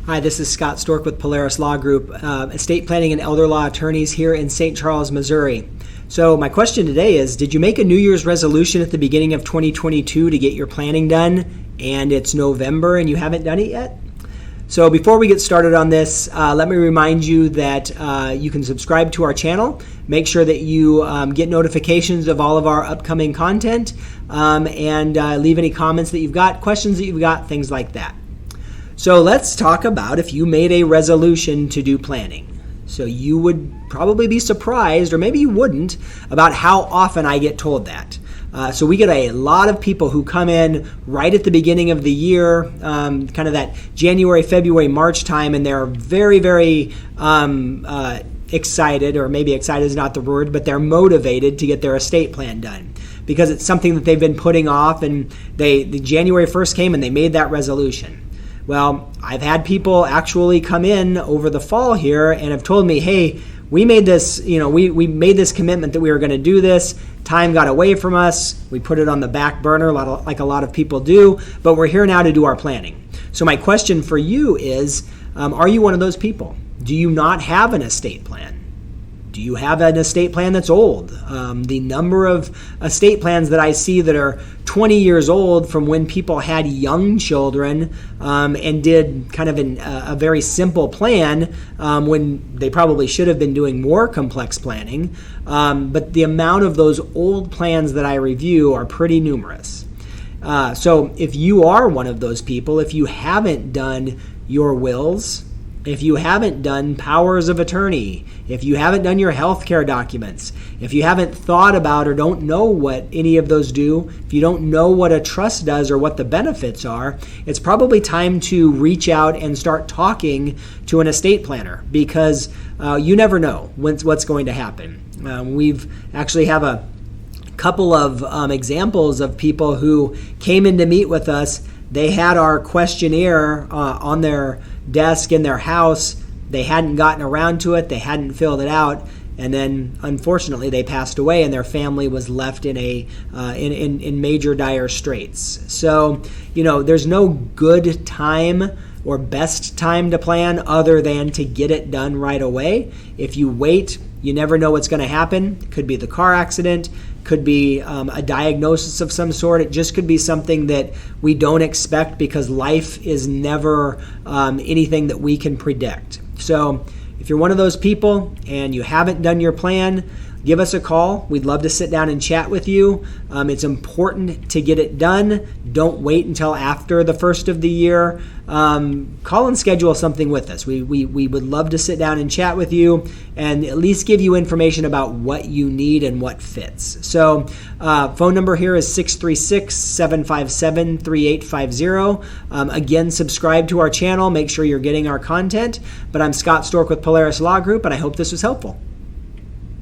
Hi, this is Scott Stork with Polaris Law Group, estate planning and elder law attorneys here in St. Charles, Missouri. So my question today is, did you make a New Year's resolution at the beginning of 2022 to get your planning done, and it's November and you haven't done it yet? So before we get started on this, let me remind you that you can subscribe to our channel. Make sure that you get notifications of all of our upcoming content, and leave any comments that you've got, questions that you've got, things like that. So let's talk about if you made a resolution to do planning. So you would probably be surprised, or maybe you wouldn't, about how often I get told that. So we get a lot of people who come in right at the beginning of the year, kind of that January, February, March time, and they're very, very excited, or maybe excited is not the word, but they're motivated to get their estate plan done because it's something that they've been putting off, and the January 1st came and they made that resolution. Well, I've had people actually come in over the fall here and have told me, hey, we made this, we made this commitment that we were going to do this. Time got away from us. We put it on the back burner like a lot of people do, but we're here now to do our planning. So my question for you is, are you one of those people? Do you not have an estate plan? Do you have an estate plan that's old? The number of estate plans that I see that are 20 years old from when people had young children and did kind of a very simple plan when they probably should have been doing more complex planning. But the amount of those old plans that I review are pretty numerous. So if you are one of those people, if you haven't done your wills, if you haven't done powers of attorney, if you haven't done your healthcare documents, if you haven't thought about or don't know what any of those do, if you don't know what a trust does or what the benefits are, it's probably time to reach out and start talking to an estate planner, because you never know what's going to happen. We've actually have a couple of examples of people who came in to meet with us. They had our questionnaire on their desk in their house. They hadn't gotten around to it. They hadn't filled it out. And then, unfortunately, they passed away, and their family was left in in major dire straits. So, there's no good time or best time to plan other than to get it done right away. If you wait, you never know what's going to happen. It could be the car accident, could be a diagnosis of some sort. It just could be something that we don't expect, because life is never anything that we can predict. So if you're one of those people and you haven't done your plan, give us a call. We'd love to sit down and chat with you. It's important to get it done. Don't wait until after the first of the year. Call and schedule something with us. We would love to sit down and chat with you and at least give you information about what you need and what fits. So phone number here is 636-757-3850. Again, subscribe to our channel. Make sure you're getting our content. But I'm Scott Stork with Polaris Law Group, and I hope this was helpful.